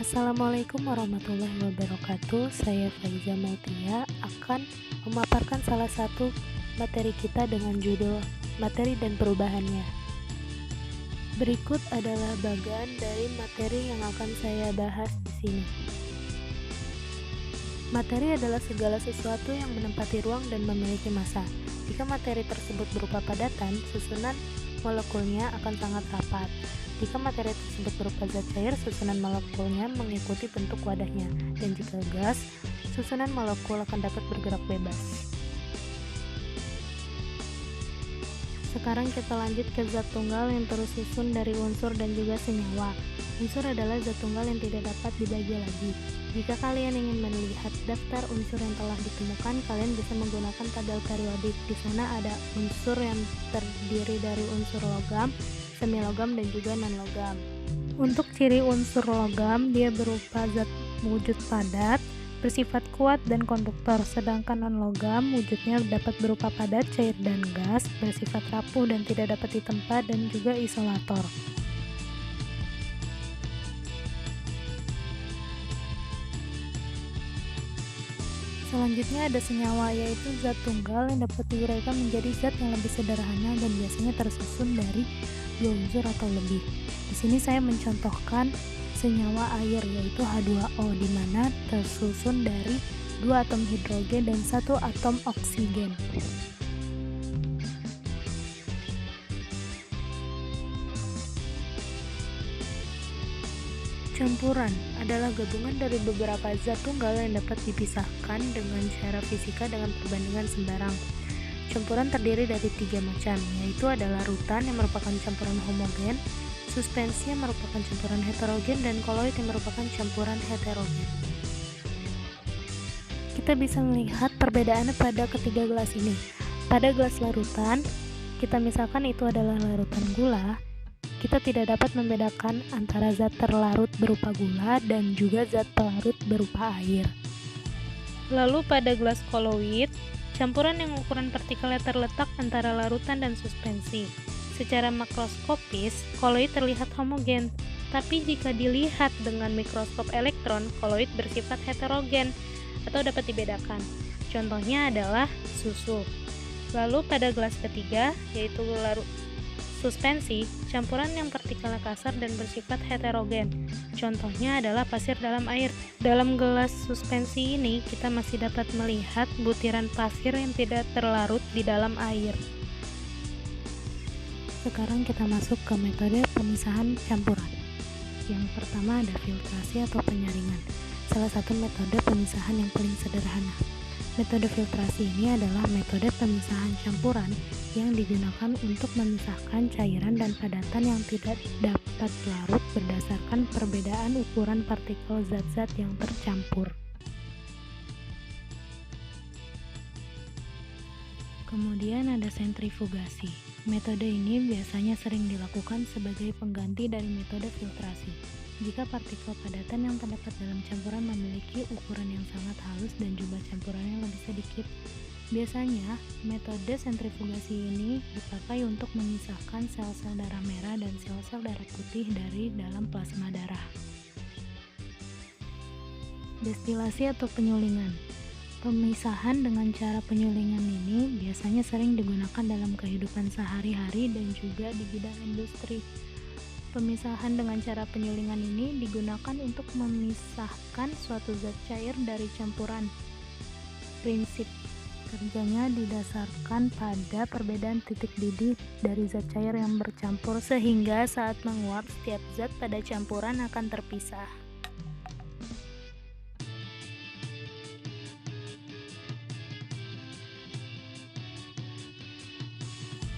Assalamualaikum warahmatullahi wabarakatuh. Saya Faiza Mautia akan memaparkan salah satu materi kita dengan judul Materi dan Perubahannya. Berikut adalah bagian dari materi yang akan saya bahas di sini. Materi adalah segala sesuatu yang menempati ruang dan memiliki massa. Jika materi tersebut berupa padatan, susunan molekulnya akan sangat rapat. Jika materi tersebut berupa zat cair, susunan molekulnya mengikuti bentuk wadahnya, dan jika gas, susunan molekul akan dapat bergerak bebas. Sekarang kita lanjut ke zat tunggal yang tersusun dari unsur dan juga senyawa. Unsur adalah zat tunggal yang tidak dapat dibagi lagi. Jika kalian ingin melihat daftar unsur yang telah ditemukan, kalian bisa menggunakan tabel periodik. Di sana ada unsur yang terdiri dari unsur logam, semilogam, dan juga non-logam. Untuk ciri unsur logam, dia berupa zat wujud padat, bersifat kuat dan konduktor, sedangkan non-logam wujudnya dapat berupa padat, cair, dan gas, bersifat rapuh dan tidak dapat ditempa, dan juga isolator. Selanjutnya ada senyawa, yaitu zat tunggal yang dapat diuraikan menjadi zat yang lebih sederhana dan biasanya tersusun dari dua unsur atau lebih. Di sini saya mencontohkan senyawa air, yaitu H2O, di mana tersusun dari dua atom hidrogen dan satu atom oksigen. Campuran adalah gabungan dari beberapa zat tunggal yang dapat dipisahkan dengan cara fisika dengan perbandingan sembarang. Campuran terdiri dari 3 macam, yaitu ada larutan yang merupakan campuran homogen, suspensi yang merupakan campuran heterogen, dan koloid yang merupakan campuran heterogen. Kita bisa melihat perbedaannya pada ketiga gelas ini. Pada gelas larutan, kita misalkan itu adalah larutan gula, kita tidak dapat membedakan antara zat terlarut berupa gula dan juga zat pelarut berupa air. Lalu pada gelas koloid, campuran yang ukuran partikelnya terletak antara larutan dan suspensi. Secara makroskopis, koloid terlihat homogen, tapi jika dilihat dengan mikroskop elektron, koloid bersifat heterogen atau dapat dibedakan. Contohnya adalah susu. Lalu pada gelas ketiga, yaitu suspensi, campuran yang partikelnya kasar dan bersifat heterogen. Contohnya adalah pasir dalam air. Dalam gelas suspensi ini, kita masih dapat melihat butiran pasir yang tidak terlarut di dalam air. Sekarang kita masuk ke metode pemisahan campuran. Yang pertama ada filtrasi atau penyaringan. Salah satu metode pemisahan yang paling sederhana. Metode filtrasi ini adalah metode pemisahan campuran yang digunakan untuk memisahkan cairan dan padatan yang tidak dapat larut berdasarkan perbedaan ukuran partikel zat-zat yang tercampur. Kemudian ada sentrifugasi. Metode ini biasanya sering dilakukan sebagai pengganti dari metode filtrasi. Jika partikel padatan yang terdapat dalam campuran memiliki ukuran yang sangat halus dan jumlah campurannya lebih sedikit, biasanya metode sentrifugasi ini dipakai untuk memisahkan sel-sel darah merah dan sel-sel darah putih dari dalam plasma darah. Destilasi atau penyulingan. Pemisahan dengan cara penyulingan ini biasanya sering digunakan dalam kehidupan sehari-hari dan juga di bidang industri. Pemisahan dengan cara penyulingan ini digunakan untuk memisahkan suatu zat cair dari campuran. Prinsip kerjanya didasarkan pada perbedaan titik didih dari zat cair yang bercampur, sehingga saat menguap setiap zat pada campuran akan terpisah.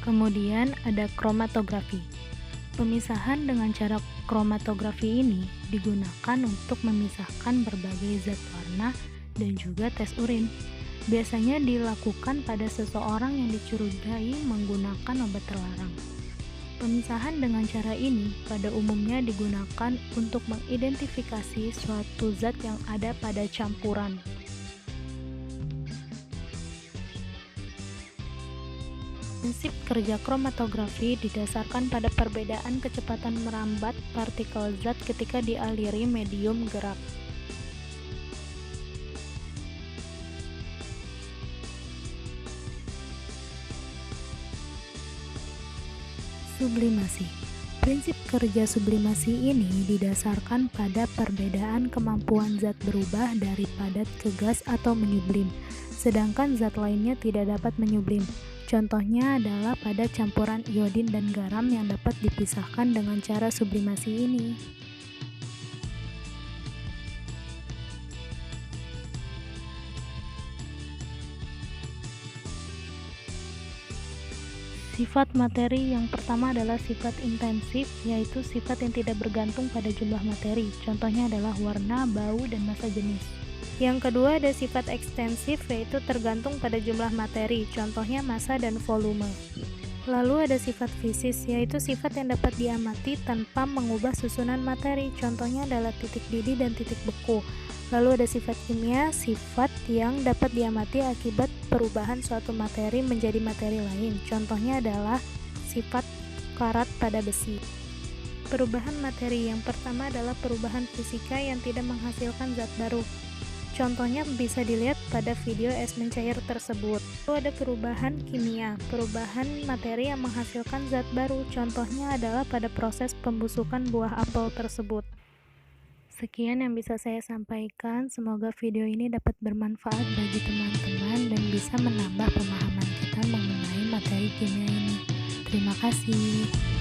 Kemudian ada kromatografi. Pemisahan dengan cara kromatografi ini digunakan untuk memisahkan berbagai zat warna dan juga tes urin. Biasanya dilakukan pada seseorang yang dicurigai menggunakan obat terlarang. Pemisahan dengan cara ini pada umumnya digunakan untuk mengidentifikasi suatu zat yang ada pada campuran. Prinsip kerja kromatografi didasarkan pada perbedaan kecepatan merambat partikel zat ketika dialiri medium gerak. Sublimasi. Prinsip kerja sublimasi ini didasarkan pada perbedaan kemampuan zat berubah dari padat ke gas atau menyublim, sedangkan zat lainnya tidak dapat menyublim. Contohnya adalah pada campuran iodin dan garam yang dapat dipisahkan dengan cara sublimasi ini. Sifat materi yang pertama adalah sifat intensif, yaitu sifat yang tidak bergantung pada jumlah materi. Contohnya adalah warna, bau, dan massa jenis. Yang kedua ada sifat ekstensif, yaitu tergantung pada jumlah materi. Contohnya massa dan volume. Lalu ada sifat fisis, yaitu sifat yang dapat diamati tanpa mengubah susunan materi. Contohnya adalah titik didih dan titik beku. Lalu ada sifat kimia, sifat yang dapat diamati akibat perubahan suatu materi menjadi materi lain. Contohnya adalah sifat karat pada besi. Perubahan materi yang pertama adalah perubahan fisika yang tidak menghasilkan zat baru. Contohnya bisa dilihat pada video es mencair tersebut. Lalu ada perubahan kimia, perubahan materi yang menghasilkan zat baru. Contohnya adalah pada proses pembusukan buah apel tersebut. Sekian yang bisa saya sampaikan, semoga video ini dapat bermanfaat bagi teman-teman dan bisa menambah pemahaman kita mengenai materi kimia ini. Terima kasih.